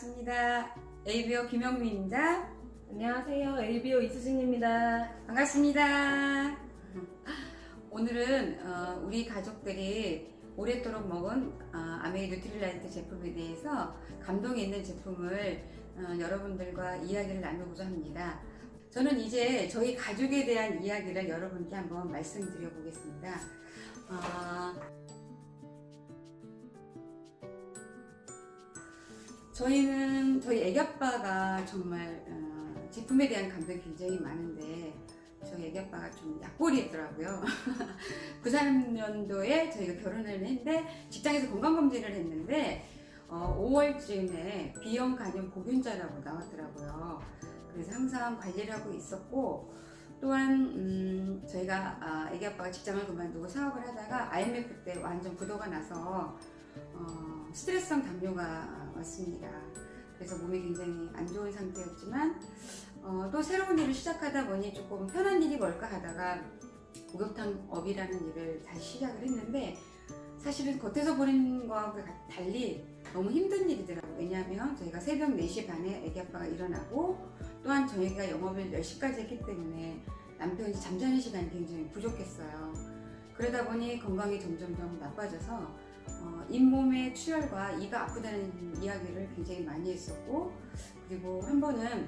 반갑습니다. ABO 김영미입니다. 안녕하세요. ABO 이수진입니다. 반갑습니다. 오늘은 우리 가족들이 오랫도록 먹은 아메이 누트릴라이트 제품에 대해서 감동이 있는 제품을 여러분들과 이야기를 나누고자 합니다. 저는 이제 저희 가족에 대한 이야기를 여러분께 한번 말씀드려 보겠습니다. 저희는 저희 애기아빠가 정말 제품에 대한 감동이 굉장히 많은데 저희 애기아빠가 좀 약골이더라고요. 93년도에 저희가 결혼을 했는데 직장에서 건강검진을 했는데 5월쯤에 B형 간염 보균자라고 나왔더라고요. 그래서 항상 관리를 하고 있었고 또한 저희가 애기아빠가 직장을 그만두고 사업을 하다가 IMF 때 완전 부도가 나서 스트레스성 담뇨가 왔습니다. 그래서 몸이 굉장히 안 좋은 상태였지만 또 새로운 일을 시작하다 보니 조금 편한 일이 뭘까 하다가 목욕탕업이라는 일을 다시 시작을 했는데 사실은 겉에서 보는 거하고 달리 너무 힘든 일이더라고요. 왜냐하면 저희가 새벽 4시 반에 애기 아빠가 일어나고 또한 저희가 영업을 10시까지 했기 때문에 남편이 잠자는 시간이 굉장히 부족했어요. 그러다 보니 건강이 점점 나빠져서 잇몸의 출혈과 이가 아프다는 이야기를 굉장히 많이 했었고 그리고 한 번은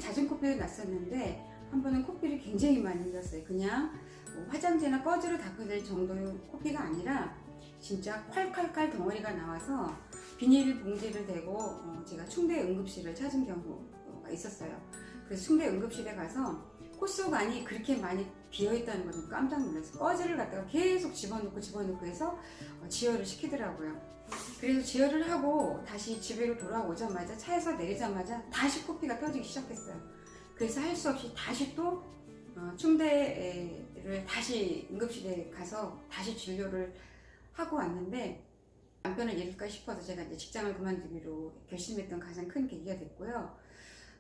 잦은 코피도 났었는데 한 번은 코피를 굉장히 많이 흘렸어요. 그냥 화장지나 꺼즈로 닦아낼 정도의 코피가 아니라 진짜 콸콸콸 덩어리가 나와서 비닐봉지를 대고 제가 충대 응급실을 찾은 경우가 있었어요. 그래서 충대 응급실에 가서 콧속 안이 그렇게 많이 비어있다는 것을 깜짝 놀랐어요. 꺼즈를 갖다가 계속 집어넣고 해서 지혈을 시키더라고요. 그래서 지혈을 하고 다시 집으로 돌아오자마자 차에서 내리자마자 다시 코피가 터지기 시작했어요. 그래서 할 수 없이 다시 또 충대를 다시 응급실에 가서 다시 진료를 하고 왔는데 남편을 잃을까 싶어서 제가 이제 직장을 그만두기로 결심했던 가장 큰 계기가 됐고요.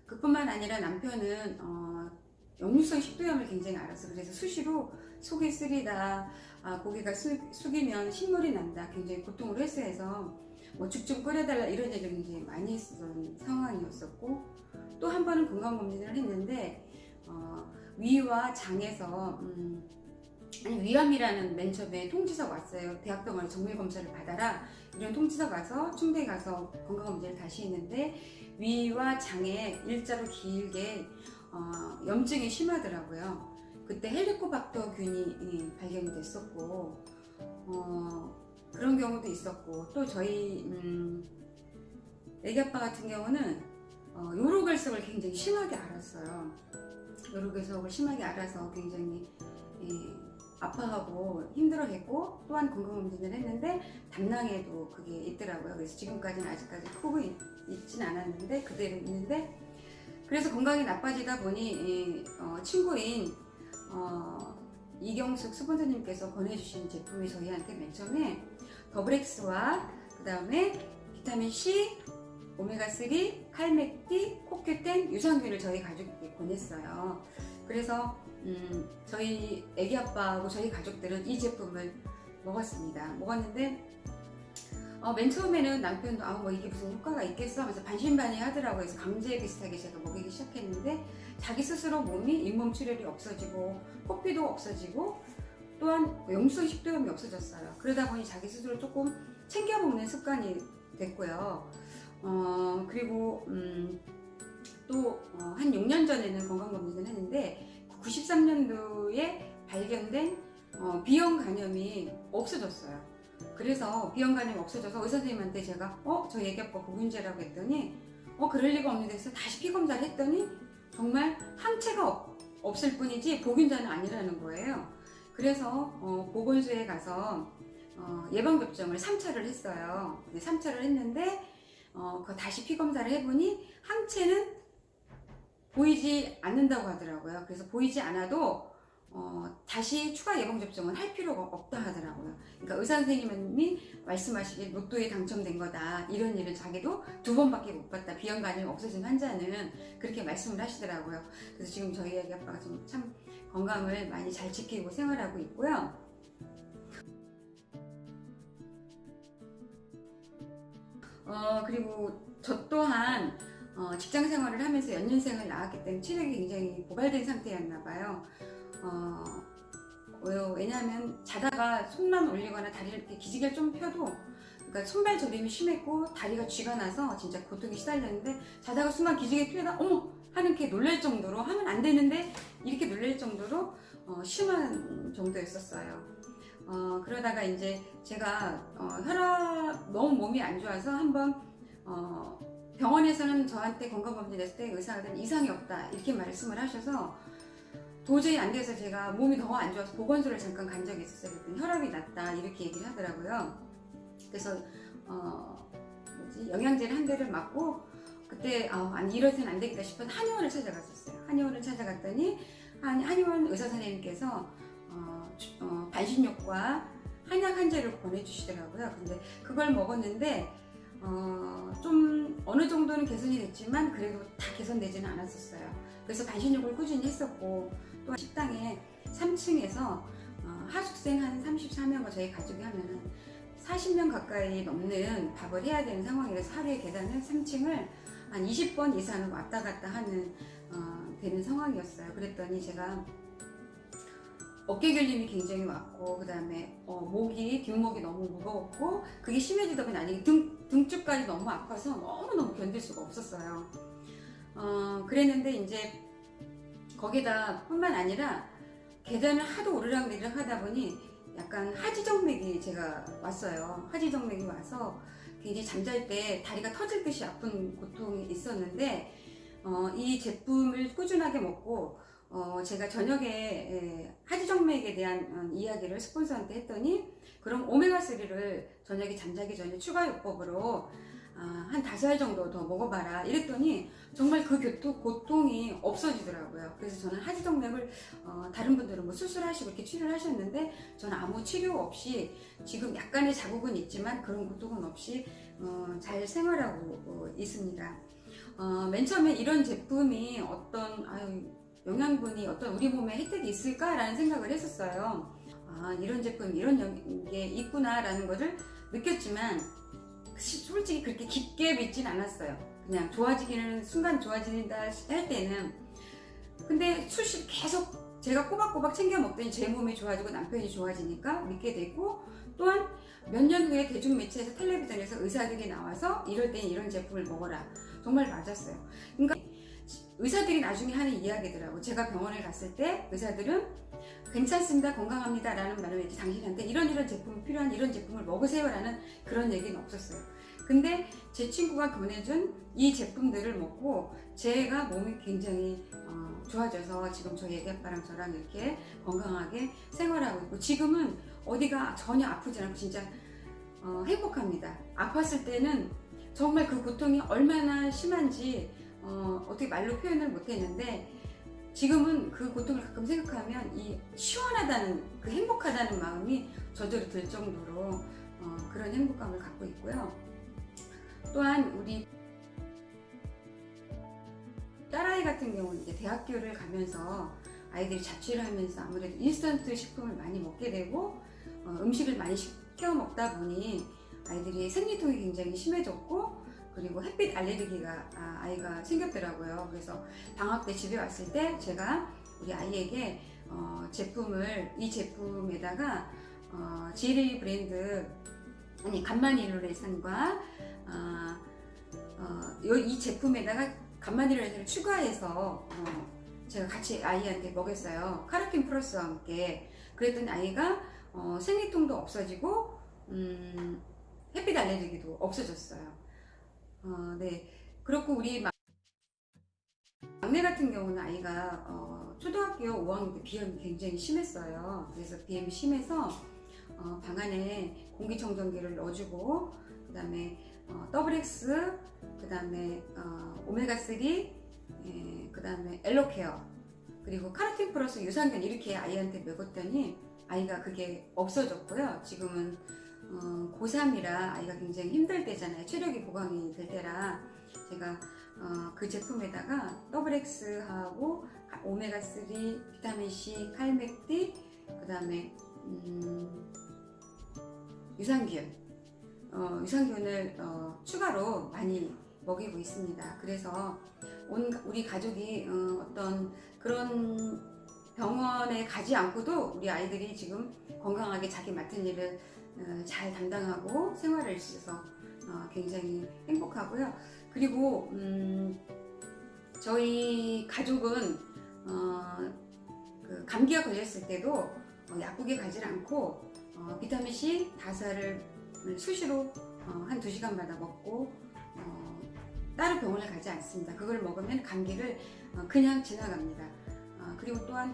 그뿐만 아니라 남편은 역류성 식도염을 굉장히 앓았어요. 그래서 수시로 속이 쓰리다, 고개가 숙이면 신물이 난다, 굉장히 고통을 해소해서 죽 좀 끓여달라 이런 얘기를 굉장히 많이 했었던 상황이었었고 또 한 번은 건강검진을 했는데 위와 장에서 위암이라는 맨 처음에 통지서가 왔어요. 대학병원에 정밀검사를 받아라 이런 통지서가 와서 충대에 가서 건강검진을 다시 했는데 위와 장에 일자로 길게 염증이 심하더라고요. 그때 헬리코박터균이 발견이 됐었고 그런 경우도 있었고 또 저희 애기 아빠 같은 경우는 요로결석을 굉장히 심하게 앓았어요. 요로결석을 심하게 앓아서 굉장히 아파하고 힘들어했고 또한 건강검진을 했는데 담낭에도 그게 있더라고요. 그래서 지금까지는 아직까지 크고 있지는 않았는데 그대로 있는데 그래서 건강이 나빠지다 보니 친구인 이경숙 스폰서님께서 권해주신 제품이 저희한테 맨 처음에 더블엑스와 그 다음에 비타민C, 오메가3, 칼맥디, 코큐텐, 유산균을 저희 가족에게 보냈어요. 그래서 저희 애기 아빠하고 저희 가족들은 이 제품을 먹었는데 맨 처음에는 남편도 뭐 이게 무슨 효과가 있겠어 하면서 반신반의하더라고요. 그래서 강제 비슷하게 제가 먹이기 시작했는데 자기 스스로 몸이 잇몸 출혈이 없어지고 코피도 없어지고 또한 역류성 식도염이 없어졌어요. 그러다 보니 자기 스스로 조금 챙겨 먹는 습관이 됐고요. 그리고 또 한 6년 전에는 건강검진을 했는데 93년도에 발견된 B형 간염이 없어졌어요. 그래서 B형 간염이 없어져서 의사 선생님한테 제가 저희 애기 아빠 보균제라고 했더니 그럴 리가 없는데 해서 다시 피 검사를 했더니 정말 항체가 없을 뿐이지 보균자는 아니라는 거예요. 그래서 보건소에 가서 예방접종을 3차를 했어요. 3차를 했는데 다시 피 검사를 해보니 항체는 보이지 않는다고 하더라고요. 그래서 보이지 않아도 다시 추가 예방접종은 할 필요가 없다 하더라고요. 그러니까 의사 선생님이 말씀하시길 로또에 당첨된 거다. 이런 일을 자기도 2번밖에 못 봤다. B형 간염이 없어진 환자는 그렇게 말씀을 하시더라고요. 그래서 지금 저희 애기 아빠가 참 건강을 많이 잘 지키고 생활하고 있고요. 그리고 저 또한 직장 생활을 하면서 연년생을 나왔기 때문에 체력이 굉장히 고갈된 상태였나 봐요. 왜냐하면 자다가 손만 올리거나 다리를 이렇게 기지개를 좀 펴도, 그러니까 손발 저림이 심했고 다리가 쥐가 나서 진짜 고통이 시달렸는데, 자다가 순간 기지개 펴다 어머 하는 게 놀랄 정도로, 하면 안 되는데 이렇게 놀랄 정도로 심한 정도였었어요. 그러다가 이제 제가 혈압 너무 몸이 안 좋아서 한번 병원에서는 저한테 건강검진 했을 때 의사들은 이상이 없다 이렇게 말씀을 하셔서 도저히 안 돼서 제가 몸이 더 안 좋아서 보건소를 잠깐 간 적이 있었어요. 그랬더니 혈압이 낮다 이렇게 얘기를 하더라고요. 그래서 영양제를 한 대를 맞고, 그때 아니 이러서는 안 되겠다 싶어서 한의원을 찾아갔었어요. 한의원을 찾아갔더니 한의원 의사 선생님께서 반신욕과 한약 한 제를 보내주시더라고요. 근데 그걸 먹었는데 좀 어느 정도는 개선이 됐지만 그래도 다 개선되지는 않았었어요. 그래서 반신욕을 꾸준히 했었고, 또 식당에 3층에서 하숙생 한 34명과 저희 가족이 하면은 40명 가까이 넘는 밥을 해야 되는 상황이라서 하루에 계단을 3층을 한 20번 이상은 왔다 갔다 하는 되는 상황이었어요. 그랬더니 제가 어깨 결림이 굉장히 왔고, 그 다음에 뒷목이 너무 무거웠고, 그게 심해지다 보니 아니 등쪽까지 너무 아파서 너무너무 견딜 수가 없었어요. 그랬는데 이제 거기다 뿐만 아니라 계단을 하도 오르락내리락 하다 보니 약간 하지정맥이 제가 왔어요. 하지정맥이 와서 굉장히 잠잘 때 다리가 터질 듯이 아픈 고통이 있었는데, 이 제품을 꾸준하게 먹고 제가 저녁에 하지정맥에 대한 이야기를 스폰서한테 했더니, 그럼 오메가3를 저녁에 잠자기 전에 추가 요법으로 한 5알 정도 더 먹어봐라 이랬더니 정말 그 고통이 없어지더라고요. 그래서 저는 하지정맥을 다른 분들은 뭐 수술하시고 이렇게 치료를 하셨는데, 저는 아무 치료 없이 지금 약간의 자국은 있지만 그런 고통은 없이 잘 생활하고 있습니다. 맨 처음에 이런 제품이 어떤 영양분이 어떤 우리 몸에 혜택이 있을까라는 생각을 했었어요. 이런 제품 이런 게 있구나라는 것을 느꼈지만 솔직히 그렇게 깊게 믿진 않았어요. 그냥 좋아지기는 순간 좋아진다 할 때는. 근데 계속 제가 꼬박꼬박 챙겨 먹더니 제 몸이 좋아지고 남편이 좋아지니까 믿게 됐고, 또한 몇 년 후에 대중매체에서 텔레비전에서 의사들이 나와서 이럴 땐 이런 제품을 먹어라, 정말 맞았어요. 그러니까 의사들이 나중에 하는 이야기더라고. 제가 병원에 갔을 때 의사들은 괜찮습니다, 건강합니다 라는 말을 했지, 당신한테 이런 제품이 필요한 이런 제품을 먹으세요 라는 그런 얘기는 없었어요. 근데 제 친구가 보내준 이 제품들을 먹고 제가 몸이 굉장히 좋아져서 지금 저희 애기 아빠랑 저랑 이렇게 건강하게 생활하고 있고, 지금은 어디가 전혀 아프지 않고 진짜 행복합니다. 아팠을 때는 정말 그 고통이 얼마나 심한지 어떻게 말로 표현을 못했는데, 지금은 그 고통을 가끔 생각하면 이 시원하다는, 그 행복하다는 마음이 저절로 들 정도로 그런 행복감을 갖고 있고요. 또한 우리 딸아이 같은 경우는 이제 대학교를 가면서 아이들이 자취를 하면서 아무래도 인스턴트 식품을 많이 먹게 되고 음식을 많이 시켜 먹다 보니 아이들이 생리통이 굉장히 심해졌고, 그리고 햇빛 알레르기가 아이가 생겼더라고요. 그래서 방학 때 집에 왔을 때 제가 우리 아이에게 이 제품에다가 지리 브랜드 간마니루레산과 이 제품에다가 간마니루레산을 추가해서 제가 같이 아이한테 먹였어요. 카르킨 플러스와 함께. 그랬더니 아이가 생리통도 없어지고 햇빛 알레르기도 없어졌어요. 네. 그렇고 우리 막내 같은 경우는 아이가 초등학교 5학년 때 비염이 굉장히 심했어요. 그래서 비염이 심해서 방 안에 공기청정기를 넣어주고, 그 다음에 더블엑스, 그 다음에 오메가3, 그 다음에 엘로케어, 그리고 카르틴 플러스 유산균 이렇게 아이한테 먹었더니 아이가 그게 없어졌고요. 지금은 고3이라 아이가 굉장히 힘들 때잖아요. 체력이 보강이 될 때라 제가 그 제품에다가 더블엑스하고 오메가3, 비타민C, 칼맥디, 그 다음에 유산균을 추가로 많이 먹이고 있습니다. 그래서 우리 가족이 어떤 그런 병원에 가지 않고도 우리 아이들이 지금 건강하게 자기 맡은 일을 잘 담당하고 생활을 할 수 있어서 굉장히 행복하고요. 그리고 저희 가족은 그 감기가 걸렸을 때도 약국에 가지 않고 비타민C 다사를 수시로 한 2시간마다 먹고 따로 병원을 가지 않습니다. 그걸 먹으면 감기를 그냥 지나갑니다. 그리고 또한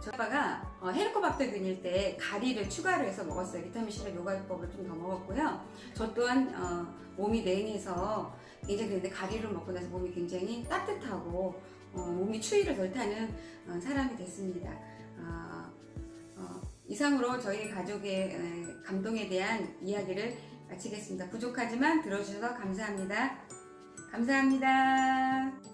저희 아빠가 헤리코박터 균일 때 가리를 추가로 해서 먹었어요. 비타민C를 요가요법으로 좀 더 먹었고요. 저 또한 몸이 냉해서 굉장히 그런데 가리를 먹고 나서 몸이 굉장히 따뜻하고 몸이 추위를 덜 타는 사람이 됐습니다. 이상으로 저희 가족의 감동에 대한 이야기를 마치겠습니다. 부족하지만 들어주셔서 감사합니다. 감사합니다.